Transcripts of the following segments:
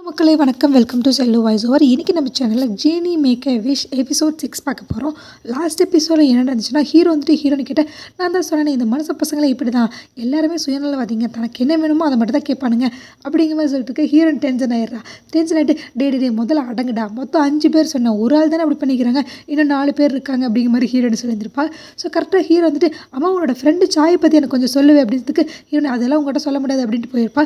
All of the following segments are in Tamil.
மக்களே வணக்கம். Welcome to cell voice over. இன்றைக்கி நம்ம சேனலில் ஜீனி மேக் எ விஷ் எபிசோட் 6 பார்க்க போகிறோம். லாஸ்ட் எபிசோடில் என்ன நடந்துச்சுன்னா, ஹீரோ வந்துட்டு ஹீரோனி கிட்ட நான் தான் சொன்னேன், இந்த மனச பசங்களை இப்படி தான் எல்லாருமே சுயநலவாதிங்க, தனக்கு என்ன வேணுமோ அதை மட்டும் தான் கேட்பானுங்க அப்படிங்கிற மாதிரி சொல்லிட்டு ஹீரோயின் டென்ஷன் ஆயிடுறா. டென்ஷன் ஆகிட்டு டே முதல்ல அடங்குடா, மொத்தம் 5 பேர் சொன்னேன், ஒரு ஆள் தானே அப்படி பண்ணிக்கிறாங்க, இன்னும் 4 பேர் இருக்காங்க அப்படிங்கிற மாதிரி ஹீரோன்னு சொல்லியிருந்திருப்பா. ஸோ கரெக்டாக ஹீரோ வந்துட்டு அம்மா உன்னோட ஃப்ரெண்டு சாயை பற்றி எனக்கு கொஞ்சம் சொல்லுவேன் அப்படின்றதுக்கு ஹீரோனி அதெல்லாம் உங்கள்கிட்ட சொல்ல முடியாது அப்படின்ட்டு போயிருப்பா.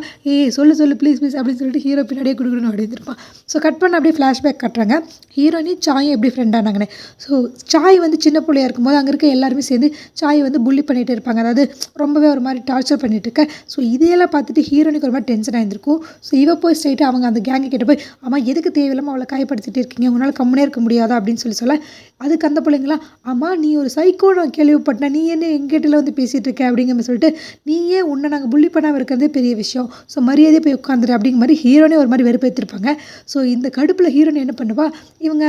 சொல்லு ப்ளீஸ் அப்படின்னு சொல்லிட்டு ஹீரோ பின்னாடியே கொடுக்கணும் அப்படின்னு இருப்பான். ஸோ கட் பண்ண அப்படியே ஃப்ளாஷ்பேக் காட்டுறாங்க. ஹீரோனி சாயும் எப்படி ஃப்ரெண்டானாங்கன்னு. ஸோ சாய் வந்து சின்ன பிள்ளையா இருக்கும்போது அங்கே இருக்க எல்லாருமே சேர்ந்து சாயை வந்து புள்ளி பண்ணிகிட்டு இருப்பாங்க, அதாவது ரொம்பவே ஒரு மாதிரி டார்ச்சர் பண்ணிட்டு இருக்க. ஸோ இதையெல்லாம் பார்த்துட்டு ஹீரோனிக்கு ஒரு மாதிரி டென்ஷன் ஆயிருந்திருக்கும். ஸோ இவ போய் ஸ்ட்ரைட்டாக அவங்க அந்த கேங்கை கிட்ட போய் அம்மா எதுக்கு தேவையில்லாமல் அவளை காயப்படுத்திட்டு இருக்கீங்க, உங்களால் கம்முனே இருக்க முடியாதா அப்படின்னு சொல்ல அதுக்கு அந்த பிள்ளைங்களாம் அம்மா நீ ஒரு சைக்கோ நான் கேள்விப்பட்டேன், நீ என்ன எங்கிட்ட வந்து பேசிகிட்டு இருக்க அப்படிங்கிற மாதிரி சொல்லிட்டு நீயே உன்னை நாங்கள் புள்ளி பண்ணாமல் இருக்கிறதே பெரிய விஷயம், ஸோ மரியாதையை போய் உட்காந்துரு அப்படிங்கிற மாதிரி ஹீரோனே ஒரு மாதிரி வெறுப்பேற்றிருப்பாங்க. ஸோ இந்த கடுப்பில் ஹீரோனி என்ன பண்ணுவா, இவங்க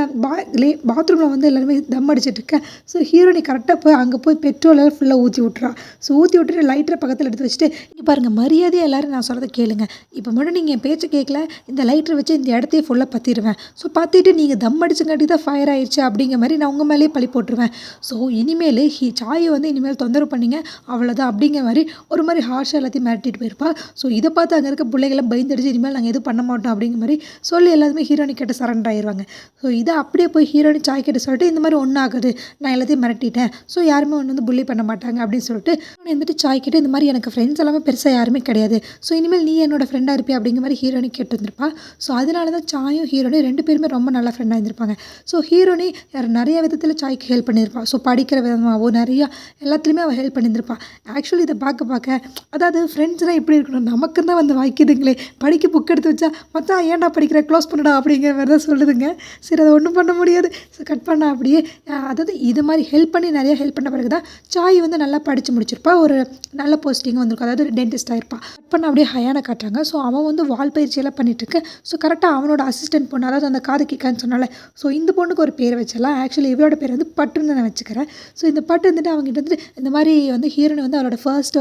பாத்ரூமில் வந்து எல்லாருமே தம் அடிச்சிட்டு இருக்க. ஸோ ஹீரோனி கரெக்டாக போய் அங்கே போய் பெட்ரோலெல்லாம் ஃபுல்லாக ஊற்றி விட்றா. ஸோ ஊற்றி விட்டுட்டு லைட்டரை பக்கத்தில் எடுத்து வச்சுட்டு இங்கே பாருங்கள் மரியாதையாக எல்லோரும் நான் சொல்கிறத கேளுங்க, இப்போ மட்டும் நீங்கள் என் பேச்சு கேட்கல இந்த லைட்டரை வச்சு இந்த இடத்தையே ஃபுல்லாக பற்றிடுவேன். ஸோ பற்றிட்டு நீங்கள் தம் அடிச்சங்காட்டி தான் ஃபயர் ஆயிடுச்சு அப்படிங்கிற மாதிரி நான் உங்கள் மேலேயே பழி போட்டுருவேன். ஸோ இனிமேல் சாயை வந்து இனிமேல் தொந்தரவு பண்ணிங்க அவ்வளோதான் அப்படிங்கிற மாதிரி ஒரு மாதிரி ஹார்ஷாக எல்லாத்தையும் மிரட்டிட்டு போயிருப்பா. ஸோ இதை பார்த்து அங்கே இருக்க பிள்ளைகள்லாம் பயந்துடுச்சு, இனிமேல் நாங்கள் எதுவும் பண்ண மாட்டோம் அப்படிங்கிற மாதிரி சொல்லி எல்லாருமே ஹீரோனி கிட்ட சரண்டர் ஆயிடுவாங்க. ஸோ இதை அப்படியே போய் ஹீரோனி சாய் கிட்ட சொல்லிட்டு இந்த மாதிரி ஒன்றும் ஆகுது, நான் எல்லாத்தையும் மிரட்டிட்டேன், ஸோ யாருமே ஒன்று வந்து புள்ளி பண்ண மாட்டாங்க அப்படின்னு சொல்லிட்டு வந்துட்டு சாய் கிட்ட இந்த மாதிரி எனக்கு ஃப்ரெண்ட்ஸ் எல்லாமே பெருசாக யாருமே கிடையாது, ஸோ இனிமேல் நீ என்னோட ஃப்ரெண்டாக இருப்பே அப்படிங்கிற மாதிரி ஹீரோனி கேட்டு வந்திருப்பா. ஸோ அதனால தான் சாயும் ஹீரோனி 2 பேருமே ரொம்ப நல்ல ஃப்ரெண்டாக இருந்திருப்பாங்க. ஸோ ஹீரோனி நிறைய விதத்தில் சாய்க்கு ஹெல்ப் பண்ணியிருப்பாள். ஸோ படிக்கிற விதமாகவோ நிறையா எல்லாத்துலேயுமே அவள் ஹெல்ப் பண்ணியிருப்பாள். ஆக்சுவலி இதை பார்க்க அதாவது ஃப்ரெண்ட்ஸ்னால் எப்படி இருக்கணும், நமக்கு தான் வந்து வாய்க்குதுங்களே, படிக்க புக் எடுத்து வச்சா மொத்தம் ஏன்டா படிக்கிற க்ளோஸ் பண்ணடா அப்படிங்கிற மாதிரி தான் சொல்லுதுங்க. சரி அதை ஒன்றும் பண்ண முடியாது. ஸோ கட் பண்ண அப்படியே அதாவது இது மாதிரி ஹெல்ப் பண்ணி நிறைய ஹெல்ப் பண்ண பிறகு தான் சாய் வந்து நல்லா படித்து முடிச்சிருப்பா, ஒரு நல்ல போஸ்டிங் வந்திருக்கும், அதாவது ஒரு டென்டிஸ்ட் ஆகிருப்பா. கட் பண்ண அப்படியே ஹயானை காட்டுறாங்க. ஸோ அவன் வந்து வால் பயிற்சியெல்லாம் பண்ணிட்டு இருக்கு. ஸோ கரெக்டாக அவனோட அசிஸ்டன்ட் பொண்ணு, அதாவது அந்த காது கேட்கான்னு சொன்னால, ஸோ இந்த பொண்ணுக்கு ஒரு பேர் வச்சிடலாம். ஆக்சுவலி இவளோட பேர் வந்து பட்டுன்னு நான் வச்சுக்கிறேன். ஸோ இந்த பட்டு வந்துட்டு அவங்ககிட்ட வந்துட்டு இந்த மாதிரி வந்து ஹீரோனி வந்து அவளோட ஃபர்ஸ்ட்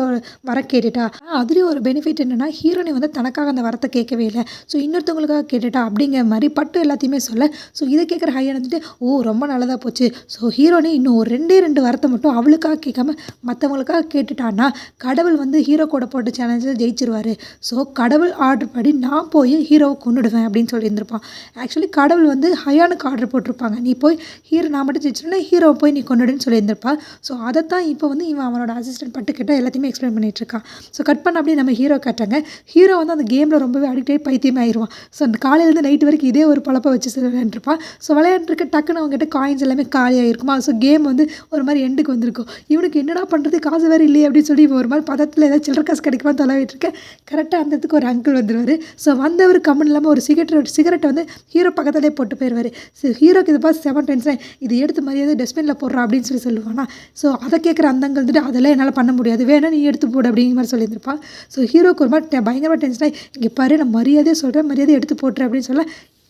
வர கேட்டுட்டா. அதுலேயும் ஒரு பெனிஃபிட் என்னென்னா ஹீரோனி வந்து தனக்காக அந்த வரத்தை கேட்கவே இல்லை, ஸோ இன்னொருத்தவங்களுக்காக கேட்டுட்டா அப்படிங்கிற மாதிரி பட்டு எல்லாத்தையுமே சொல்ல. ஸோ இதை கேட்குற ஹையன் வந்துட்டு ரொம்ப நல்லதாக போச்சு, ஸோ ஹீரோனி இன்னும் ஒரு 2 வரத்தை மட்டும் அவளுக்காக கேட்காம மற்றவங்களுக்காக கேட்டுட்டான்னா கடவுள் வந்து ஹீரோ கூட போட்ட சேலஞ்சில் ஜெயிச்சிருவார். ஸோ கடவுள் ஆர்டர் படி நான் போய் ஹீரோவை கொண்டுடுவேன் அப்படின்னு சொல்லியிருந்திருப்பான். ஆக்சுவலி கடவுள் வந்து ஹயானுக்கு ஆர்டர் போட்டிருப்பாங்க, நீ போய் நான் மட்டும் ஜெயிச்சிருந்தா ஹீரோவை போய் நீ கொண்டுடுன்னு சொல்லியிருந்திருப்பா. ஸோ அதைத்தான் இப்போ வந்து இவன் அவனோட அசிஸ்டன்ட் பட்டு கிட்ட எல்லாத்தையுமே எக்ஸ்பிளைன் பண்ணிட்டு இருக்கான். ஸோ கட் பண்ண அப்படியே நம்ம ஹீரோ காட்டாங்க. ஹீரோ வந்து அந்த கேமில் ரொம்பவே அடிக்ட் ஆகி பைத்தியமே ஆயிடுவான். ஸோ அந்த காலையிலேருந்து நைட்டு வரைக்கும் இதே ஒரு பழப்பை வச்சு விளையாண்டுருப்பான். ஸோ விளையாண்டுருக்க டக்குன்னு அவங்ககிட்ட காயின்ஸ் எல்லாமே காலியாக இருக்குமா. ஸோ கேம் வந்து ஒரு மாதிரி எண்டுக்கு வந்திருக்கும். இவனுக்கு என்னடா பண்ணுறது, காசு வேறு இல்லையே அப்படின்னு சொல்லி ஒரு மாதிரி பதத்தில் ஏதாவது சில்லற காசு கிடைக்குமா தொலைவிட்டு இருக்கேன். கரெக்டாக அந்த இடத்துக்கு ஒரு அங்கிள் வந்துடுவார். ஸோ வந்தவர் கம்மன் இல்லாமல் ஒரு சிகரெட்டை வந்து ஹீரோ பக்கத்துலேயே போட்டு போயிடுவார். ஸோ ஹீரோக்கு இதை பார்த்து 7 டென்ஷன், இது எடுத்து மரியாதை டஸ்ட்பினில் போடுறா அப்படின்னு சொல்லுவானா. ஸோ அதை கேட்குற அந்த அங்கிள் வந்துட்டு அதெல்லாம் என்னால் பண்ண முடியாது, வேணா நீ எடுத்து போடு அப்படிங்கிற மாதிரி சொல்லியிருந்திருப்பான். ஸோ ஹீரோக்கு ஒரு மாதிரி பயங்கரமாக டென்ஷன் ஆகி இங்கே பாரு நான் மரியாதையை சொல்கிறேன், மரியாதை எடுத்து போட்டுரு அப்படின்னு சொல்ல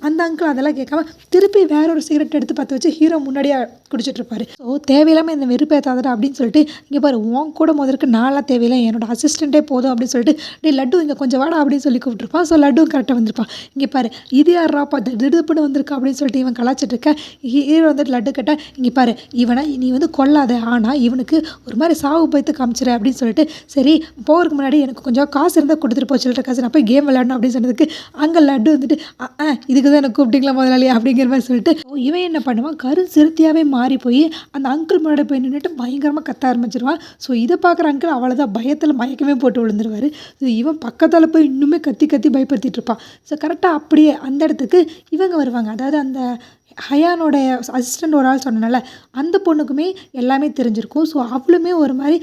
அந்த அங்கிள் அதெல்லாம் கேட்காம திருப்பி வேற ஒரு சிகரெட் எடுத்து பற்ற வச்சு ஹீரோ முன்னாடியே குடிச்சிட்ருப்பாரு. ஸோ தேவையில்லாமல் இந்த வெறுப்பேற்றாதடா அப்படின்னு சொல்லிட்டு இங்கே பாரு உன் கூட முதலுக்கு நான்லாம் தேவையில்லை, என்னோட அசிஸ்டண்ட்டே போதும் அப்படின்னு சொல்லிட்டு டே லட்டு இங்கே கொஞ்சம் வாடா அப்படின்னு சொல்லி கூப்பிட்டுருப்பான். ஸோ லட்டும் கரெக்டாக வந்திருப்பான். இங்கே பாரு இது யாராப்பா திடுப்புன்னு வந்திருக்கா அப்படின்னு சொல்லிட்டு இவன் கலாச்சிட்டு இருக்க. ஹீரோ வந்துட்டு லட்டு கேட்டால் இங்கே பாரு இவனை நீ வந்து கொல்லாத, ஆனால் இவனுக்கு ஒரு மாதிரி சாவு பயத்து காமிச்சிரு அப்படின்னு சொல்லிட்டு சரி போகிறதுக்கு முன்னாடி எனக்கு கொஞ்சம் காசு இருந்தால் கொடுத்துட்டு போய் சில்லற காசு நான் போய் கேம் விளையாடணும் அப்படின்னு சொன்னதுக்கு அங்கே லட்டு வந்துட்டு இதுக்கு தான் எனக்கு கூப்பிட்டீங்களா முதலாளி அப்படிங்கிற மாதிரி சொல்லிட்டு இவன் என்ன பண்ணுவான், சிறுத்தியாகவே மாறி போய் அந்த அங்கிள் முன்னாடி போய் நின்றுட்டு பயங்கரமாக கத்த ஆரம்பிச்சிருவான். ஸோ இதை பார்க்குற அங்கிள் அவ்வளோதான் பயத்தில் மயக்கமே போட்டு விழுந்துருவார். ஸோ இவன் பக்கத்தால் போய் இன்னுமே கத்தி பயப்படுத்திட்டு இருப்பான். ஸோ கரெக்டாக அப்படியே அந்த இடத்துக்கு இவங்க வருவாங்க, அதாவது அந்த ஹயானோட அசிஸ்டண்ட் ஒரு ஆள் சொன்னனால அந்த பொண்ணுக்குமே எல்லாமே தெரிஞ்சிருக்கும். ஸோ அவளுமே ஒரு மாதிரி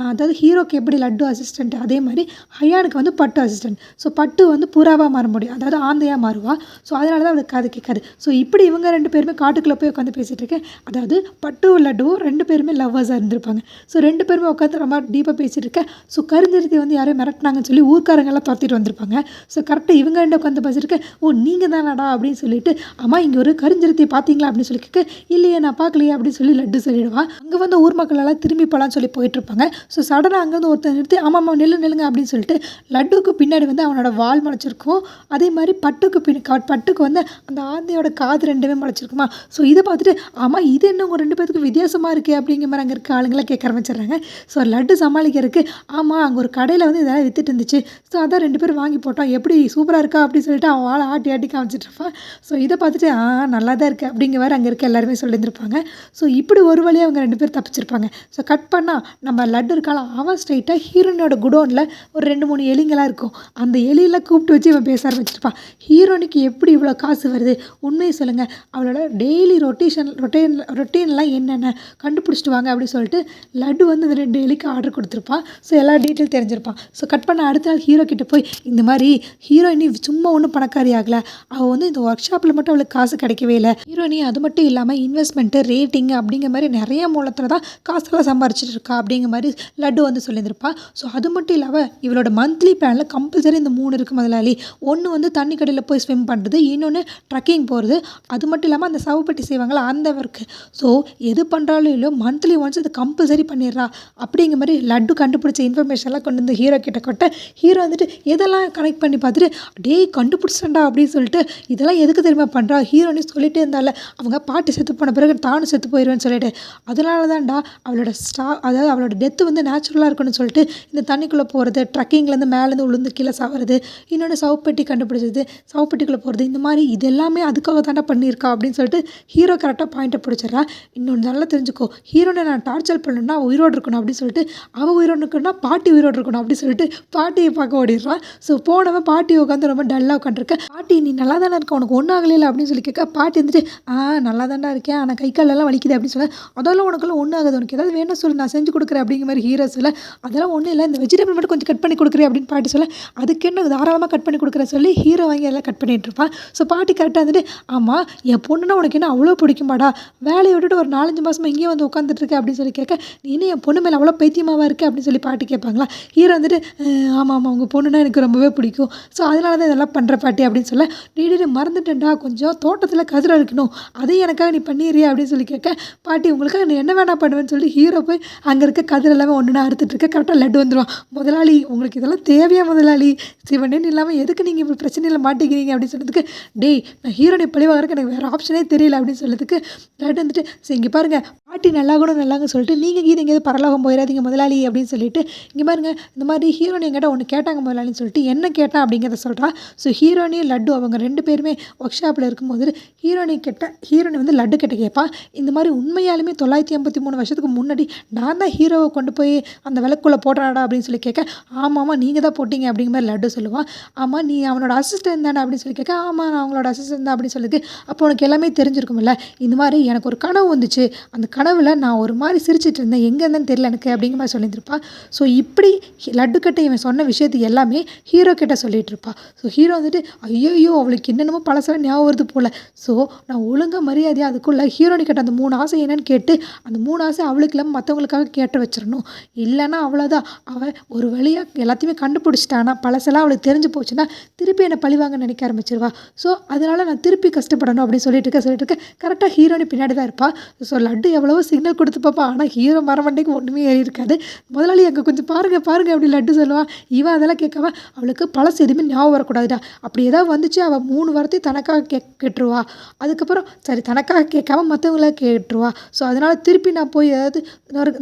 அதாவது ஹீரோக்கு எப்படி லட்டு அசிஸ்டண்ட் அதே மாதிரி ஹயானுக்கு வந்து பட்டு அசிஸ்டண்ட். ஸோ பட்டு வந்து புறாவாக மாற முடியும், அதாவது ஆந்தையாக மாறுவா. ஸோ அதனால தான் அவளுக்கு காது கேட்காது. ஸோ இப்படி இவங்க 2 பேருமே காட்டுக்குள்ளே போய் உட்காந்து பேசிகிட்டு இருக்கேன். அதாவது பட்டு லட்டுவும் 2 பேருமே லவ்வர்ஸாக இருந்திருப்பாங்க. ஸோ 2 பேருமே உட்காந்து ரொம்ப டீப்பாக பேசிகிட்டு இருக்கேன். ஸோ கருஞ்சிருத்தி வந்து யாரையும் மிரட்டினாங்கன்னு சொல்லி ஊர்க்காரங்கெல்லாம் துரத்திட்டு வந்திருப்பாங்க. ஸோ கரெக்டாக இவங்க 2 உட்காந்து பேசிட்டு இருக்கேன். நீங்கள் தானடா அப்படின்னு சொல்லிட்டு அம்மா இங்கே ஒரு கருஞ்சிருத்தி ஆஸ்பத்திரி பார்த்தீங்களா அப்படின்னு சொல்லி கேட்க, இல்லையே நான் பார்க்கலையே அப்படின்னு சொல்லி லட்டு சொல்லிடுவா. அங்கே வந்து ஊர் மக்கள் எல்லாம் திரும்பி போகலான்னு சொல்லி போயிட்டுருப்பாங்க. ஸோ சடனாக அங்கேருந்து ஒருத்தர் நிறுத்தி ஆமாம்மா நில்லுங்க அப்படின்னு சொல்லிட்டு லட்டுவுக்கு பின்னாடி வந்து அவனோட வால் முளைச்சிருக்கும். அதே மாதிரி பட்டுக்கு வந்து அந்த ஆந்தையோட காது ரெண்டுமே முளைச்சிருக்குமா. ஸோ இதை பார்த்துட்டு ஆமாம் இது என்ன உங்கள் 2 பேத்துக்கு வித்தியாசமாக இருக்கே அப்படிங்கிற மாதிரி அங்கே இருக்க ஆளுங்களாம் கேட்க ஆரம்பிச்சிடுறாங்க. ஸோ லட்டு சமாளிக்கிறதுக்கு ஆமாம் அங்கே ஒரு கடையில் வந்து இதெல்லாம் வித்துட்டு இருந்துச்சு. ஸோ அதான் 2 பேரும் வாங்கி போட்டோம். எப்படி சூப்பராக இருக்கா அப்படின்னு சொல்லிட்டு அவன் வாழை ஆட்டி ஆட்டி காமிச்சிட்டு இருப்பான். ஸோ இதை பார்த்துட்டு நல்லா தான் இருக்குது அப்படிங்கிற மாதிரி அங்கே இருக்க எல்லாருமே சொல்லியிருந்திருப்பாங்க. ஸோ இப்படி ஒரு வழியாக அவங்க 2 பேர் தப்பிச்சிருப்பாங்க. ஸோ கட் பண்ணால் நம்ம லட்டு இருக்கால அவன் ஸ்ட்ரைட்டாக ஹீரோனோட குடோனில் ஒரு 2-3 எலிங்களாக இருக்கும். அந்த எலியெல்லாம் கூப்பிட்டு வச்சு இவன் பேச ஆரம்பிச்சிருப்பான். ஹீரோனிக்கு எப்படி இவ்வளோ காசு வருது, உண்மையை சொல்லுங்கள், அவளோட டெய்லி ரொட்டீன்லாம் என்னென்ன கண்டுபிடிச்சிட்டு வாங்க அப்படின்னு சொல்லிட்டு லட்டு வந்து அந்த 2 எலிக்கு ஆர்டர் கொடுத்துருப்பான். ஸோ எல்லா டீட்டெயில் தெரிஞ்சிருப்பான். ஸோ கட் பண்ண அடுத்த நாள் ஹீரோ கிட்ட போய் இந்த மாதிரி ஹீரோயினி சும்மா ஒன்றும் பணக்காரி ஆகலை, அவள் வந்து இந்த ஒர்க் ஷாப்பில் மட்டும் அவளுக்கு காசு கிடைக்கவே இல்லை, ஹீரோயினி அது மட்டும் இல்லாமல் இன்வெஸ்ட்மெண்ட்டு ரேட்டிங் அப்படிங்கிற மாதிரி நிறைய மூலத்தில் தான் காசெல்லாம் சம்பாரிச்சிட்டு இருக்கா அப்படிங்கிற மாதிரி லட்டு வந்து சொல்லியிருந்திருப்பான். ஸோ அது மட்டும் இல்லாமல் இவளோட மந்த்லி பிளானில் கம்பல்சரி இந்த 3 இருக்குது முதலாளி. ஒன்று வந்து தண்ணி கடையில் போய் ஸ்விம் பண்ணுறது, இன்னொன்று ட்ரக்கிங் போகிறது, அது மட்டும் இல்லாமல் அந்த சவுப்பட்டி செய்வாங்களா அந்த ஒர்க்கு. ஸோ எது பண்ணுறாலும் இல்லையோ மந்த்லி ஒன்ஸ் அது கம்பல்சரி பண்ணிடுறா அப்படிங்கிற மாதிரி லட்டு கண்டுபிடிச்ச இன்ஃபர்மேஷன்லாம் கொண்டு வந்து ஹீரோ கிட்ட கொட்ட ஹீரோ வந்துட்டு எதெல்லாம் கனெக்ட் பண்ணி பார்த்துட்டு டேய் கண்டுபிடிச்சிட்டா அப்படின்னு சொல்லிட்டு இதெல்லாம் எதுக்கு தெரியுமா பண்ணுறா, ஹீரோனி சொல்லிட்டே இருந்தால அவங்க பாட்டி செத்து போன பிறகு தானும் செத்து போயிடுவேன்னு சொல்லிட்டு அதனால தான்டா அவளோட அதாவது அவளோட டெத்து வந்து நேச்சுரலாக இருக்குன்னு சொல்லிட்டு இந்த தண்ணிக்குள்ளே போகிறது, ட்ரக்கிங்லேருந்து மேலேருந்து உளுந்து கீழே சாவது, இன்னொன்று சவுப்பெட்டி கண்டுபிடிச்சது, சவுப்பெட்டிக்குள்ளே போகிறது, இந்த மாதிரி இது எல்லாமே அதுக்காக தாண்டா பண்ணியிருக்கா அப்படின்னு சொல்லிட்டு ஹீரோ கரெக்டாக பாயிண்ட்டை பிடிச்சிட்றா. இன்னொன்று நல்லா தெரிஞ்சுக்கோ, ஹீரோனை நான் டார்ச்சர் பண்ணணும்னா அவள் உயிரோடு இருக்கணும் அப்படின்னு சொல்லிட்டு அவள் உயிரோடு இருக்கணும்னா பாட்டி உயிரோடு இருக்கணும் அப்படின்னு சொல்லிட்டு பாட்டியை பார்க்க ஓடிடுறான். ஸோ போனவன் பாட்டி உட்காந்து ரொம்ப டல்லாக உட்காந்துருக்க, பாட்டி நீ நல்லா தானே இருக்க, உனக்கு ஒன்றும் ஆகலையில அப்படின்னு சொல்லி கேட்க பாட்டி வந்துட்டு நல்லா தாண்டா இருக்கேன், ஆனால் கை காலெல்லாம் வலிக்குது அப்படின்னு சொல்ல அதெல்லாம் உனக்குலாம் ஒன்றும் ஆகுது, உனக்கு ஏதாவது வேணும் சொல்லி நான் செஞ்சு கொடுக்குறேன் அப்படிங்கிற மாதிரி ஹீரோ சொல்ல அதெல்லாம் ஒன்றும் இல்லை, இந்த வெஜிடபிள் மட்டும் கொஞ்சம் கட் பண்ணி கொடுக்குறேன் அப்படின்னு பாட்டி சொல்ல அதுக்கு என்ன தாராளமாக கட் பண்ணி கொடுக்குறேன் சொல்லி ஹீரோ வாங்கி எல்லாம் கட் பண்ணிட்டு இருப்பான். ஸோ பாட்டி கரெக்டாக வந்துட்டு ஆமாம் என் பொண்ணுன்னா உனக்கு என்ன அவ்வளோ பிடிக்குமாடா, வேலையை விட்டுட்டு ஒரு 4-5 மாதமாக இங்கேயே வந்து உட்காந்துட்டு இருக்க அப்படின்னு சொல்லி கேட்க நீ இன்னும் என் பொண்ணு மேலே அவ்வளோ பைத்தியமாவா இருக்குது அப்படின்னு சொல்லி பாட்டி கேட்பாங்களா. ஹீரோ வந்துட்டு ஆமாம் உங்கள் பொண்ணுன்னா எனக்கு ரொம்பவே பிடிக்கும், ஸோ அதனால தான் இதெல்லாம் பண்ணுற பாட்டி அப்படின்னு சொல்ல டீடி மறந்துட்டேன்டா கொஞ்சம் தோட்டத்தில் கதிரை இருக்கணும் அதையும் எனக்காக நீ பண்ணிடுறியா அப்படின்னு சொல்லி கேட்க பாட்டி உங்களுக்காக நீ என்ன வேணா பண்ணுவேன்னு சொல்லி ஹீரோ போய் அங்கே இருக்க கதிரை எல்லாமே ஒன்றுனா அறுத்துட்டு இருக்க கரெக்டாக லட்டு வந்துடுவான். முதலாளி உங்களுக்கு இதெல்லாம் தேவையா முதலாளி, சிவனேன்னு இல்லாமல் எதுக்கு நீங்கள் இப்படி பிரச்சனையில் மாட்டிக்கிறீங்க அப்படின்னு சொன்னதுக்கு டேய் நான் ஹீரோனை பழிவாகிறதுக்கு எனக்கு வேறு ஆப்ஷனே தெரியல அப்படின்னு சொல்லதுக்கு லட்டு வந்துட்டு சரி இங்கே பாருங்கள் பாட்டி நல்லாங்க சொல்லிட்டு நீங்கள் கீது எங்கேயாவது பரலோகம் போயிடாதீங்க முதலாளி அப்படின்னு சொல்லிட்டு இங்கே பாருங்க இந்த மாதிரி ஹீரோனி என்கிட்ட ஒன்று கேட்டாங்க முதலாளின்னு சொல்லிட்டு என்ன கேட்டான் அப்படிங்கிறத சொல்கிறா. ஸோ ஹீரோனி லட்டு அவங்க 2 பேருமே ஒர்க் ஷாப்பில் இருக்கும்போது ஹீரோனி வந்து லட்டு கிட்ட கேட்பான் இந்த மாதிரி உண்மையாலுமே 983 வருஷத்துக்கு முன்னாடி நான் தான் ஹீரோவை கொண்டு போய் அந்த விளக்குள்ளே போடுறாடா அப்படின்னு சொல்லி கேட்க ஆமாம் நீங்கள் தான் போட்டிங்க அப்படிங்கிற மாதிரி லட்டு சொல்லுவான். ஆமாம் நீ அவனோட அசிஸ்டன்ட் தானே அப்படின்னு சொல்லி கேட்க ஆமாம் நான் அவங்களோட அசிஸ்டன்ட் தான் அப்படின்னு சொல்லிட்டு அப்போ உனக்கு எல்லாமே தெரிஞ்சிருக்கும்ல, இந்த மாதிரி எனக்கு ஒரு கனவு வந்துச்சு, அந்த கனவில் நான் ஒரு மாதிரி சிரிச்சிட்டு இருந்தேன், எங்கே இருந்தேன்னு தெரியல எனக்கு அப்படிங்கிற மாதிரி சொல்லியிருப்பான். ஸோ இப்படி லட்டு கிட்ட இவன் சொன்ன விஷயத்துக்கு எல்லாமே ஹீரோ கிட்ட சொல்லிட்டு இருப்பான். ஸோ ஹீரோ வந்துட்டு ஐயோ அவளுக்கு என்னென்னமோ பழசெல்லாம் ஞாபகம் வருது போல், ஸோ நான் ஒழுங்காக மரியாதையாக அதுக்குள்ளே ஹீரோனி கிட்ட அந்த 3 ஆசை என்னன்னு கேட்டு அந்த 3 ஆசை அவளுக்கு இல்லாமல் மற்றவங்களுக்காக கேட்டு வச்சிடணும், இல்லைன்னா அவ்வளோதான் அவள் ஒரு வழியாக எல்லாத்தையுமே கண்டுபிடிச்சிட்டானா பழசெல்லாம் அவளுக்கு தெரிஞ்சு போச்சுன்னா திருப்பி என்னை பழிவாங்க நினைக்க ஆரம்பிச்சிருவா. ஸோ அதனால் நான் திருப்பி கஷ்டப்படணும் அப்படின்னு சொல்லிட்டு இருக்க கரெக்டாக ஹீரோனி பின்னாடி தான் இருப்பாள். ஸோ லட்டு எவ்வளவோ சிக்னல் கொடுத்து பார்ப்பா, ஆனால் ஹீரோ மரமண்டைக்கு ஒன்றுமே ஏறி இருக்காது. முதலாளி அங்கே கொஞ்சம் பாருங்க அப்படி லட்டு சொல்லுவான். இவன் அதெல்லாம் கேட்காம அவளுக்கு பழசு எதுவுமே ஞாபகம் வரக்கூடாதுடா, அப்படி ஏதாவது வந்துச்சு அவள் 3 வாரத்தையும் தனக்காக கேட்டுருவா, அதுக்கப்புறம் சரி தனக்காக கேட்காம மற்றவங்களாக கேட்டுருவா. ஸோ அதனால் திருப்பி நான் போய் ஏதாவது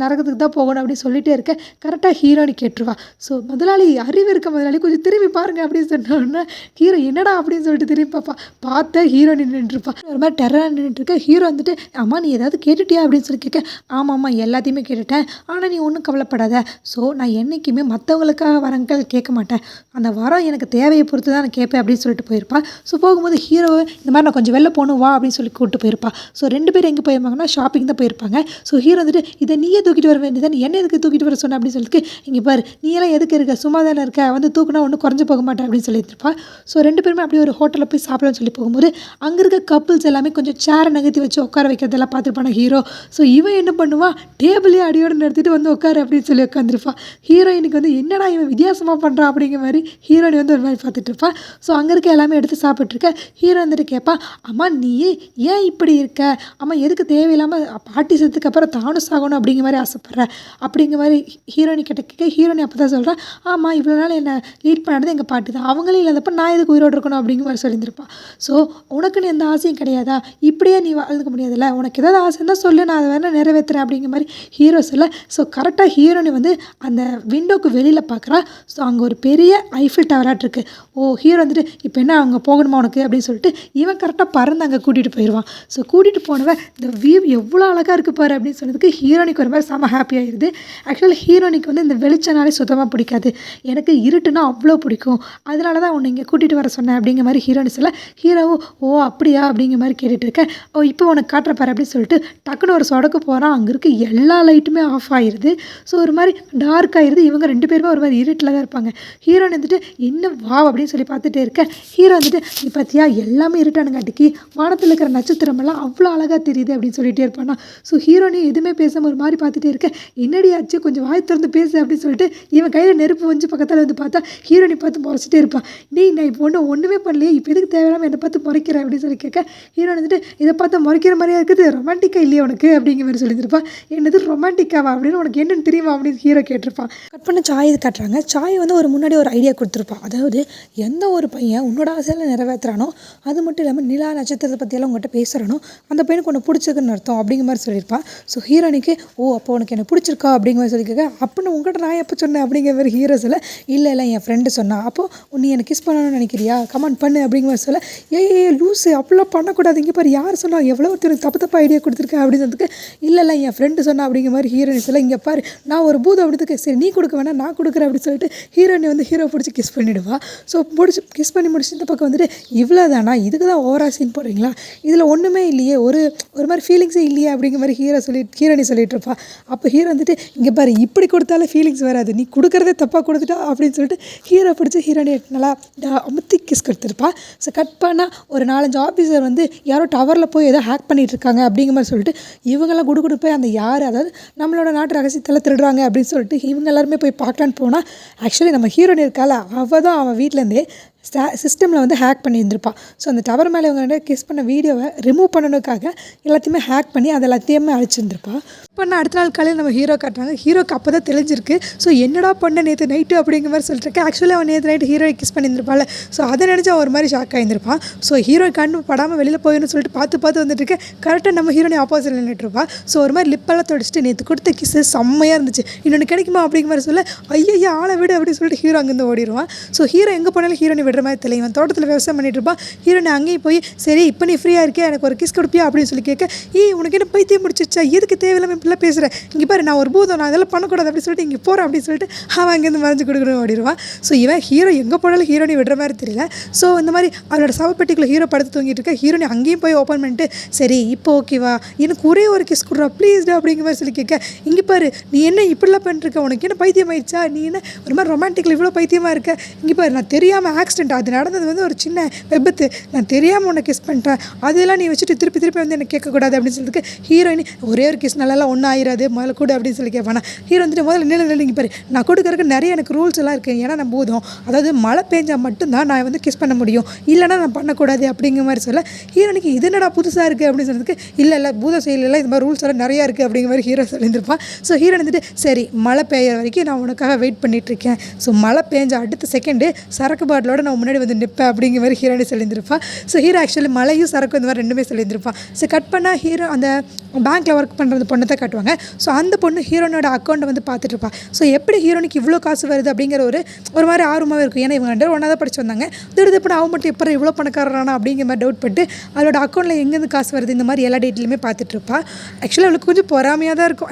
நரகத்துக்கு தான் போகணும் அப்படின்னு சொல்லிட்டே இருக்க கரெக்டாக ஹீரோனி கேட்டுருவா. ஸோ முதலாளி அறிவு இருக்க முதலாளி கொஞ்சம் திரும்பி பாருங்க அப்படின்னு சொன்னோன்னா ஹீரோ என்னடா அப்படின்னு சொல்லிட்டு திரும்பி பார்ப்பா. பார்த்தா ஹீரோ நின்றுட்டுருப்பா. ஒரு மாதிரி டெரராக நின்றுட்டுருக்க. ஹீரோ வந்துட்டு அம்மா நீ ஏதாவது கேட்டுட்டியா அப்படின்னு சொல்லி கேட்க ஆமாம்மா எல்லாத்தையுமே கேட்டுட்டேன், ஆனால் நீ ஒன்றும் கவலைப்படாத, ஸோ நான் என்றைக்குமே மற்றவங்களுக்காக வரங்கள் கேட்க மாட்டேன், அந்த வரம் எனக்கு தேவையை பொறுத்து தான் நான் கேட்பேன் அப்படின்னு சொல்லிட்டு போயிருப்பா. ஸோ போகும்போது ஹீரோவை இந்த மாதிரி நான் கொஞ்சம் வெளில போகணும் வா அப்படின்னு சொல்லி கூப்பிட்டு போயிருப்பா. ஸோ 2 பேர் எங்கே போயிருப்பாங்கன்னா ஷாப்பிங் தான் போயிருப்பாங்க. ஸோ ஹீரோ வந்துட்டு இதை நீயே தூக்கிட்டு வர வேண்டியதான், என்ன எதுக்கு தூக்கிட்டு வர சொன்ன அப்படின்னு சொல்லிட்டு இங்கே பாரு நீ எல்லாம் எதுக்கு இருக்க சும்மா தானே இருக்க, வந்து தூக்குனா ஒன்றும் குறைஞ்சு போக மாட்டேன் அப்படின்னு சொல்லியிருப்பா. ஸோ 2 பேருமே அப்படியே ஒரு ஹோட்டலில் போய் சாப்பிடலாம்னு சொல்லி போகும்போது அங்கே இருக்க கப்புள்ஸ் எல்லாமே கொஞ்சம் சேரை நகர்த்தி வச்சு உட்கார வைக்கிறதெல்லாம் பார்த்துருப்பான ஹீரோ. ஸோ இவன் என்ன பண்ணுவான், டேபிளே அடியோடு நிறுத்திட்டு வந்து உட்காரு அப்படின்னு சொல்லி உட்காந்துருப்பான். ஹீரோயினுக்கு வந்து என்னடா இவன் வித்தியாசமாக பண்ணுறான் அப்படிங்கிற மாதிரி ஹீரோயினி வந்து ஒரு மாதிரி பார்த்துட்டு இருப்பான். ஸோ அங்கே இருக்க எல்லாமே எடுத்து சாப்பிட்ருக்க ஹீரோ வந்துட்டு கேட்பான் அம்மா நீ ஏன் இப்படி இருக்க? அம்மா எதுக்கு தேவையில்லாமல் பாட்டி செத்ததுக்கு அப்புறம் தானும் சாகணும் அப்படிங்கிற மாதிரி ஆசைப்பட்ற அப்படிங்கிற மாதிரி ஹீரோயினி கிட்ட கேட்க ஹீரோயினி அப்போ தான் சொல்கிறேன், ஆமாம் இவ்வளோ நாள் என்னை லீட் பண்ணது எங்கள் பாட்டி தான், அவங்களே இல்லாதப்ப நான் எதுக்கு உயிரோடு இருக்கணும் அப்படிங்கிற மாதிரி சொல்லியிருந்திருப்பா. ஸோ உனக்குன்னு எந்த ஆசையும் கிடையாதா? இப்படியே நீ வாழ்ந்துக்க முடியாதுல்ல, உனக்கு ஏதாவது ஆசை இருந்தால் சொல்லு, நான் அதை வேணால் நிறைவேற்றுறேன் அப்படிங்கிற மாதிரி ஹீரோ சொல்ல. ஸோ கரெக்டாக ஹீரோயினி வந்து அந்த விண்டோக்கு வெளியில் பார்க்குறா. ஸோ அங்கே ஒரு பெரிய ஐஃபில் டவராட்டிருக்கு. ஓ ஹீரோ வந்துட்டு இப்போ என்ன அங்கே போகணுமா உனக்கு அப்படின்னு சொல்லிட்டு இவன் கரெக்டாக பறந்து அங்கே கூட்டிகிட்டு போயிடுவான். ஸோ கூட்டிகிட்டு போனவன் இந்த வியூ எவ்வளோ அழகாக இருக்குது பாரு அப்படின்னு சொன்னதுக்கு ஹீரோனிக்கு ஒரு மாதிரி செம ஹாப்பியாகிடுது. ஆக்சுவலாக ஹீரோனிக்கு வந்து இந்த வெளிச்சனாலே சுத்தமாக பிடிக்காது, எனக்கு இருட்டுனா அவ்வளோ பிடிக்கும், அதனால தான் உன்னை இங்கே கூட்டிகிட்டு வர சொன்னேன் அப்படிங்கிற மாதிரி ஹீரோனி சொல்ல. ஹீரோவோ ஓ அப்படியா அப்படிங்கிற மாதிரி கேட்டுட்டு இருக்கேன். ஓ இப்போ உனக்கு காட்டுறப்பாரு அப்படின்னு சொல்லிட்டு டக்குன்னு ஒரு சொடக்கு போகிறான். அங்கே இருக்க எல்லா லைட்டுமே ஆஃப் ஆகிடுது. ஸோ ஒரு மாதிரி டார்க் ஆகிடுது. இவங்க 2 பேருமே ஒரு மாதிரி இருட்டில் தான் இருப்பாங்க. ஹீரோன் வந்துட்டு இன்னும் வா அப்படின்னு சொல்லி பார்த்துட்டே இருக்கேன். ஹீரோ வந்துட்டு நீ பார்த்தியா எல்லாமே இருட்டானுங்காட்டிக்கு வானத்தில் இருக்கிற நட்சத்திரமெல்லாம் அவ்வளோ அழகாக தெரியுது அப்படின்னு சொல்லிகிட்டே இருப்பானா. ஸோ ஹீரோனி எதுவுமே பேசாமல் ஒரு மாதிரி பார்த்துட்டே இருக்கேன். என்னடி ஆச்சு கொஞ்சம் வாய் திறந்து பேசு அப்படின்னு சொல்லிட்டு இவன் கையில் நெருப்பு வந்து பக்கத்தில் வந்து பார்த்தா ஹீரோனி பார்த்து முறைச்சிட்டே இருப்பான். நான் இப்போ ஒன்றுமே பண்ணலையே, இப்போ எதுக்கு தேவையில்லாமல் என்னை பார்த்து முறைக்கிறேன் அப்படின்னு சொல்லி கேட்க ஹீரோன் வந்துட்டு இதை பார்த்து முறைக்கிற மாதிரியா இருக்குது, ரொமான்டிக்காக இல்லையா உனக்கு அப்படிங்கிற மாதிரி சொல்லியிருப்பான். என்னது ரொமான்டிக்காவா அப்படின்னு உனக்கு என்னென்னு தெரியுமா அப்படின்னு ஹீரோ கேட்டிருப்பான். கட் பண்ண சாய் இது காட்டுறாங்க. சாய் வந்து ஒரு முன்னாடி ஒரு ஐடியா கொடுத்துருப்பான். அதாவது எந்த ஒரு பையன் உன்னோட ஆசையில் நிறைவேற்றுறானோ அது மட்டும் இல்லாமல் நிலா நட்சத்திரத்தை பற்றியெல்லாம் உங்கள்கிட்ட பேசுகிறானோ அந்த பையனுக்கு ஒன்று பிடிச்சிருக்குன்னு அர்த்தம் அப்படிங்கிற மாதிரி சொல்லியிருப்பான். ஸோ ஹீரோனிக்கு ஓ அப்போ உனக்கு என்ன பிடிச்சிருக்கா அப்படிங்கிற மாதிரி சொல்லியிருக்க. அப்படின்னு உங்கள்கிட்ட நான் எப்போ சொன்னேன் அப்படிங்கிற மாதிரி ஹீரோ சொல்ல. இல்லை என் ஃப்ரெண்டு சொன்னான். அப்போது நீ என்னை கிஸ் பண்ணணும்னு நினைக்கிறியா, கமெண்ட் பண்ணு அப்படிங்கிற மாதிரி சொல்ல. ஏ லூஸு அப்படிலாம் பண்ணக்கூடாது, இங்கே பாரு யார் சொன்னால் எவ்வளோ ஒருத்தர் தப்பு ஐடியா கொடுத்துருக்கேன் அப்படின்னு சொன்னதுக்கு இல்லை என் ஃப்ரெண்டு சொன்னா அப்படிங்கிற மாதிரி ஹீரோனி சொல்ல. இங்கே பாரு நான் ஒரு பூதம் அப்படிதுக்கு சரி நீ கொடுக்க வேணா நான் கொடுக்குறேன் அப்படின்னு சொல்லிட்டு ஹீரோனி வந்து ஹீரோ பிடிச்சி கிஸ் பண்ணிவிடுவா. ஸோ கிஸ் பண்ணி முடிச்சு இந்த பக்கம் வந்துட்டு இவ்வளோ தானா, இதுக்கு தான் ஓவரா சீன் போடுறீங்களா, இதில் ஒன்றுமே இல்லையே, ஒரு மாதிரி ஃபீலிங்ஸே இல்லையே அப்படிங்கிற மாதிரி ஹீரோனி சொல்லிட்டு இருப்பா. அப்போ ஹீரோ வந்துட்டு இங்கே பாரு இப்படி கொடுத்தாலே ஃபீலிங்ஸ் வராது, நீ கொடுக்குறதே தப்பாக கொடுத்துட்டா அப்படின்னு சொல்லிட்டு ஹீரோ பிடிச்சி ஹீரோனி நல்லா அமுத்தி கிஸ் கொடுத்துருப்பா. ஸோ கட் பண்ணால் ஒரு 4-5 ஆஃபீஸர் வந்து யாரோ டவரில் போய் ஏதோ ஹேக் பண்ணிகிட்டு இருக்காங்க அப்படிங்கிற மாதிரி சொல்லிட்டு இவங்கெல்லாம் குடு போய் அந்த யார் அதாவது நம்மளோட நாட்டு ரகசியத்தில் திருடுறாங்க அப்படின்னு சொல்லிட்டு இவங்க எல்லாருமே போய் பார்க்கலான்னு போனால் ஆக்சுவலி நம்ம ஹீரோனி இருக்கால அவள் தான் அவன் வீட்டிலேருந்தே சிஸ்டமில் வந்து ஹேக் பண்ணியிருந்திருப்பாள். ஸோ அந்த டவர் மேலே இவங்க கிஸ் பண்ண வீடியோவை ரிமூவ் பண்ணணுக்காக எல்லாத்தையுமே ஹேக் பண்ணி அதை எல்லாத்தையுமே அழிச்சிருந்துருப்பா. இப்போ நான் அடுத்த நாள் காலையில் நம்ம ஹீரோ காட்டுறாங்க. ஹீரோக்கு அப்போ தான் தெளிஞ்சிருக்கு. ஸோ என்னடா பண்ண நேற்று நைட்டு அப்படிங்கிற மாதிரி சொல்லிட்டுருக்கேன். ஆக்சுவலி அவன் நேற்று நைட்டு ஹீரோயை கிஸ் பண்ணியிருந்திருப்பாள். ஸோ அதை நினச்சி அவன் ஒரு மாதிரி ஷாக் ஆகியிருந்திருப்பான். ஸோ ஹீரோ கண்ணு படாமல் வெளியில் போயிடணும்னு சொல்லிட்டு பார்த்து வந்துட்டுருக்கேன். கரெக்டாக நம்ம ஹீரோனி ஆப்போசிட்டில் நின்றுட்டுருப்பா. ஸோ ஒரு மாதிரி லிப்பெல்லாம் தொடச்சிட்டு நேற்று கொடுத்த கிஸ்ஸு செம்மையாக இருந்துச்சு, இன்னொன்று கிடைக்குமா அப்படிங்கிற மாதிரி சொல்ல. ஐயா ஆளை விடு அப்படின்னு சொல்லிட்டு ஹீரோ அங்கேருந்து ஓடிடுவான். ஸோ ஹீரோ எங்கே போனாலும் ஹீரோனி விடுற மாதிரி தெரியல. இவன் தோட்டத்தில் விவசாயம் பண்ணிட்டு இருப்பான். ஹீரோனி அங்கேயும் போய் சரி இப்போ நீ ஃப்ரீயாக இருக்கே எனக்கு ஒரு கிஸ் கொடுப்பியா அப்படின்னு சொல்லி கேட்க. உனக்கு என்ன பைத்தியம் முடிச்சிச்சா, எதுக்கு தேவையில்லாமல் இப்படிலாம் பேசுகிறேன், இங்கே பாரு நான் ஒரு பூதம், நான் அதெல்லாம் பண்ணக்கூடாது அப்படின்னு சொல்லிட்டு இங்கே போகிறேன் அப்படின்னு சொல்லிட்டு அவன் அங்கேருந்து மறைஞ்சு கொடுக்கணும் ஓடிடுவான். ஸோ இவன் ஹீரோ எங்கே போனாலும் ஹீரோனி விடுற மாதிரி தெரியல. ஸோ இந்த மாதிரி அவளோட சவப்பெட்டிக்குள்ள ஹீரோ படுத்து தூங்கிட்டு இருக்க. ஹீரோனி அங்கேயும் போய் ஓப்பன் பண்ணிட்டு சரி இப்போ ஓகேவா எனக்கு ஒரே ஒரு கிஸ் கொடுறா ப்ளீஸ்டா அப்படிங்கிற மாதிரி சொல்லி கேட்க. இங்கே பாரு நீ என்ன இப்படிலாம் பண்ணிருக்க, உனக்கு என்ன பைத்தியம் ஆயிடுச்சா, நீ என்ன ஒரு மாதிரி ரொமான்டிக்கில் இவ்வளோ பைத்தியமாக இருக்க, இங்கே பாரு நான் தெரியாமல் ஆக்சிடென்ட் அது நடந்தது வந்து ஒரு சின்ன விபத்து, நான் தெரியாமல் உன்னை கிஸ் பண்ணிட்டேன், அதெல்லாம் நீ வச்சுட்டு திருப்பி வந்து என்ன கேட்கக்கூடாது அப்படின்னு சொல்லிட்டு ஹீரோயினி ஒரே ஒரு கிஸ் நல்லா ஒன்றும் ஆயிராது முதல்ல கூட அப்படின்னு சொல்லி கேட்பானா. ஹீரோ வந்துட்டு முதல்ல நின்று பாரு நான் கொடுக்கறதுக்கு நிறைய எனக்கு ரூல்ஸ் எல்லாம் இருக்குது, ஏன்னா நான் பூதம், அதாவது மழை பெஞ்சால் மட்டும்தான் நான் வந்து கிஸ் பண்ண முடியும், இல்லைனா நான் பண்ணக்கூடாது அப்படிங்கிற மாதிரி சொல்ல. ஹீரோனிக்கு இது என்னடா புதுசாக இருக்குது அப்படின்னு சொன்னதுக்கு இல்லை பூதம் செயலாம் இது மாதிரி ரூல்ஸ் எல்லாம் நிறையா இருக்குது அப்படிங்கிற மாதிரி ஹீரோ சொல்லியிருப்பான். ஸோ ஹீரோ வந்துட்டு சரி மழை பெய்கிற வரைக்கும் நான் உனக்காக வெயிட் பண்ணிகிட்ருக்கேன், ஸோ மழை பெஞ்ச அடுத்த செகண்டு சரக்கு பாட்டிலோட நான் முன்னாடி வந்து நிற்பேன் அப்படிங்கிற மாதிரி ஹீரோனி சொல்லியிருந்திருப்பான். ஸோ ஹீரோ ஆக்சுவலி மழையும் சரக்கு இந்த மாதிரி ரெண்டுமே சொல்லியிருந்திருப்பான். ஸோ கட் பண்ணால் ஹீரோ அந்த பேங்க்கில் ஒர்க் பண்ணுறது பொண்ணை தான் காட்டுவாங்க. ஸோ அந்த பொண்ணு ஹீரோனோட அக்கௌண்ட்டை வந்து பார்த்துட்ருப்பா. ஸோ எப்படி ஹீரோனிக்கு இவ்வளோ காசு வருது அப்படிங்கிற ஒரு மாதிரி ஆர்வமாகவே இருக்கும். ஏன்னா இவங்க 2 ஒன்றா தான் படிச்சு வந்தாங்க. திடீர்னு அவன் மட்டும் எப்போ இவ்வளோ பணக்காரரானா அப்படிங்கிற மாதிரி டவுட் பட்டு அவளோட அக்கௌண்ட்டில் எங்கேருந்து காசு வருது இந்த மாதிரி எல்லா டீட்டெயிலுமே பார்த்துட்ருப்பா. ஆக்சுவலாக அவளுக்கு கொஞ்சம் பொறாமையாக தான் இருக்கும்.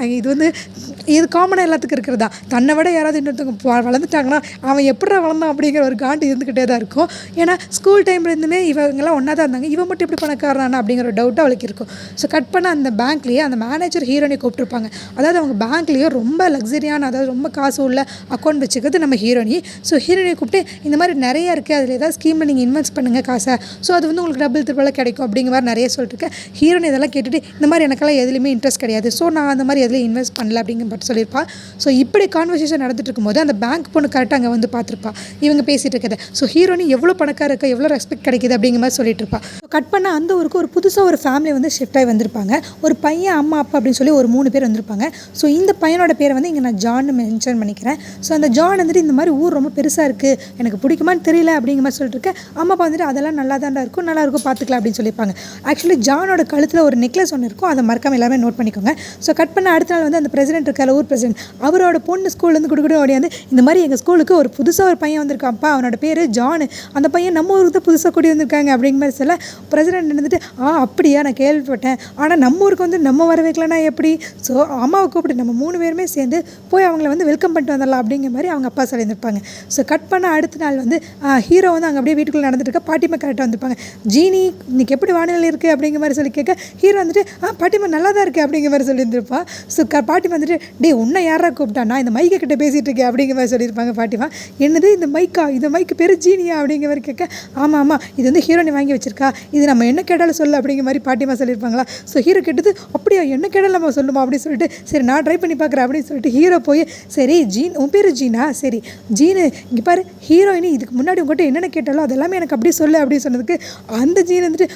இது காமனாக எல்லாத்துக்கும் இருக்கிறதா, தன்னை விட யாராவது இன்னொருத்தவங்க வளர்ந்துட்டாங்கன்னா அவன் எப்படி வளர்ந்தான் அப்படிங்கிற ஒரு காண்டு இருந்துக்கிட்டே தான் இருக்கும். ஏன்னா ஸ்கூல் டைமில் இருந்துமே இவங்கெல்லாம் ஒன்றா தான் இருந்தாங்க, இவன் மட்டும் எப்படி பணக்காரனா அப்படிங்கிற ஒரு டவுட்டு அவளுக்கு இருக்கும். ஸோ கட் பண்ண அந்த பேங்க்லேயே அந்த மேனேஜர் ஹீரோனி கூப்பிட்டுருப்பாங்க. அதாவது அவங்க பேங்க்லேயே ரொம்ப லக்ஸரியான அதாவது ரொம்ப காசு உள்ள அக்கௌண்ட் வச்சுக்கிறது நம்ம ஹீரோனி. ஸோ ஹீரோனியை கூப்பிட்டு இந்த மாதிரி நிறைய இருக்குது, அதில் ஏதாவது ஸ்கீமில் நீங்கள் இன்வெஸ்ட் பண்ணுங்கள் காசை, ஸோ அது வந்து உங்களுக்கு டபுள் ட்ரிபிளாக கிடைக்கும் அப்படிங்கிற மாதிரி நிறைய சொல்லிட்டுருக்கேன். ஹீரோனி இதெல்லாம் கேட்டுட்டு இந்த மாதிரி எனக்கெல்லாம் எதுலையுமே இன்ட்ரெஸ்ட் கிடையாது, ஸோ நான் அந்த மாதிரி எதுலையும் இன்வெஸ்ட் பண்ணல அப்படிங்கிற மாதிரி சொல்லியிருப்பா. ஸோ இப்படி கான்வர்சேஷன் நடந்துட்டு இருக்கும்போது அந்த பேங்க் பொண்ணு கரெக்டாக அங்கே வந்து பார்த்துருப்பா இவங்க பேசிகிட்டு இருக்கிறத. ஸோ ஹீரோனி எவ்வளோ பணக்காக இருக்கா, எவ்வளோ ரெஸ்பெக்ட் கிடைக்குது அப்படிங்கிற மாதிரி சொல்லிட்டு இருப்பா. கட் பண்ண அந்த ஊருக்கு ஒரு புதுசாக ஒரு ஃபேமிலி வந்து ஷிஃப்ட் ஆகி வந்திருப்பாங்க. ஒரு பையன், அம்மா, அப்பா அப்படின்னு சொல்லி ஒரு 3 பேர் வந்திருப்பாங்க. ஸோ இந்த பையனோட பேரை வந்து இங்கே நான் ஜான்னு மென்ஷன் பண்ணிக்கிறேன். ஸோ அந்த ஜான் வந்துட்டு இந்த மாதிரி ஊர் ரொம்ப பெருசாக இருக்குது, எனக்கு பிடிக்குமான்னு தெரியல அப்படிங்கிற மாதிரி சொல்லிட்டு இருக்கேன். அம்மா அப்பா வந்துட்டு அதெல்லாம் நல்லா தான்டா இருக்கும், நல்லா இருக்கும், பார்த்துக்கலாம் அப்படின்னு சொல்லியிருப்பாங்க. ஆக்சுவலி ஜானோட கழுத்தில் ஒரு நெக்லஸ் ஒன்று இருக்கும், அதை மறக்காம எல்லாமே நோட் பண்ணிக்கோங்க. ஸோ கட் பண்ண அடுத்த நாள் வந்து அந்த பிரசிடென்ட் இருக்கார், ஊர் பிரசிடென்ட், அவரோட பொண்ணு ஸ்கூல்லேருந்து குடுக்குடு ஓடியாந்து இந்த மாதிரி எங்கள் ஸ்கூலுக்கு ஒரு புதுசாக ஒரு பையன் வந்திருக்கான்ப்பா, அவனோட பேர் ஜான், அந்த பையன் நம்ம ஊருக்கு தான் புதுசாக கூடி வந்திருக்காங்க அப்படிங்கிற மாதிரி சொல்ல பிரசிடென்ட் இருந்துட்டு அப்படியா, நான் கேள்விப்பட்டேன், ஆனால் நம்ம ஊருக்கு வந்து நம்ம வர வைக்கலன்னா எப்படி, ஸோ அம்மாவை கூப்பிட்டு நம்ம 3 பேருமே சேர்ந்து போய் அவங்கள வந்து வெல்கம் பண்ணிட்டு வந்துடலாம் அப்படிங்கிற மாதிரி அவங்க அப்பா சொல்லியிருந்திருப்பாங்க. ஸோ கட் பண்ண அடுத்த நாள் வந்து ஹீரோ வந்து அங்கே அப்படியே வீட்டுக்குள்ளே நடந்துட்டு இருக்க, பாட்டிமா கரெக்டாக வந்திருப்பாங்க. ஜீனி இன்னைக்கு எப்படி வானிலை இருக்குது அப்படிங்கிற மாதிரி சொல்லி கேட்க, ஹீரோ வந்துட்டு பாட்டிமா நல்லா தான் இருக்குது அப்படிங்கிற மாதிரி சொல்லியிருந்திருப்பா. ஸோ பாட்டிமா வந்துட்டு டே உன்னை யாரா கூப்பிட்டா, நான் இந்த மைக்கை கிட்ட பேசிகிட்டு இருக்கேன் அப்படிங்கிற மாதிரி சொல்லியிருப்பாங்க. பாட்டிமா என்னது இந்த மைக்கா, இந்த மைக்கு பேர் ஜீனியா அப்படிங்கிற மாதிரி கேட்க, ஆமாம் இது வந்து ஹீரோனி வாங்கி வச்சிருக்கா, இது நம்ம என்ன கேட்டாலும் சொல்லு அப்படிங்கிற மாதிரி பாட்டிமா சொல்லியிருப்பாங்களா. ஸோ ஹீரோ கேட்டது அப்படியா, என்ன கேட்டாலும் நம்ம சொல்லுமா அப்படின்னு சொல்லிட்டு சரி நான் ட்ரை பண்ணி பார்க்குறேன் அப்படின்னு சொல்லிட்டு ஹீரோ போய் சரி ஜீன், உன் பேர் ஜீனா, சரி ஜீனு இங்கே பாரு, ஹீரோயினி இதுக்கு முன்னாடி உங்கள்கிட்ட என்னென்ன கேட்டாலும் அதெல்லாமே எனக்கு அப்படி சொல்லு அப்படின்னு சொன்னதுக்கு அந்த ஜீன் வந்துட்டு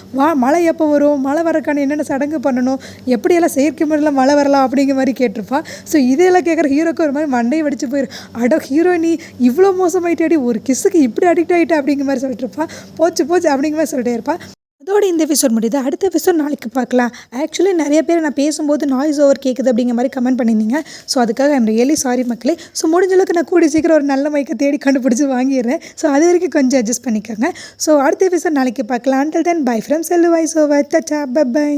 மழை எப்போ வரும், மழை வரக்கான என்னென்ன சடங்கு பண்ணணும், எப்படியெல்லாம் செயற்கை முறையில் மழை வரலாம் அப்படிங்கிற மாதிரி கேட்டிருப்பா. ஸோ இதெல்லாம் கேட்குற ஹீரோக்கு ஒரு மாதிரி மண்டையை வடிச்சு போயிடும். அடோ ஹீரோயினி இவ்வளோ மோசமாயிட்டாடி, ஒரு கிஸ்ஸுக்கு இப்படி அடிக்ட் ஆகிட்டா அப்படிங்கிற மாதிரி சொல்லிட்டு இருப்பா. போச்சு அப்படிங்கிற மாதிரி சொல்லிட்டே இருப்பா. அதோட இந்த எபிசோட் முடியுது. அடுத்த எபிசோட் நாளைக்கு பார்க்கலாம். ஆக்சுவலி நிறைய பேர் நான் பேசும்போது நாய்ஸ் ஓவர் கேட்குது அப்படிங்கிற மாதிரி கமெண்ட் பண்ணியிருந்தீங்க. ஸோ அதுக்காக ஐம் ரியலி சாரி மக்களே. ஸோ முடிஞ்ச அளவுக்கு நான் கூடிய சீக்கிரம் ஒரு நல்ல மைக்கை தேடி கண்டுபிடிச்சி வாங்கிடுறேன். ஸோ அது வரைக்கும் கொஞ்சம் அட்ஜஸ்ட் பண்ணிக்கோங்க. ஸோ அடுத்த எபிசோட் நாளைக்கு பார்க்கலாம். Until then bye from Chellu voice over. டச்சா பை.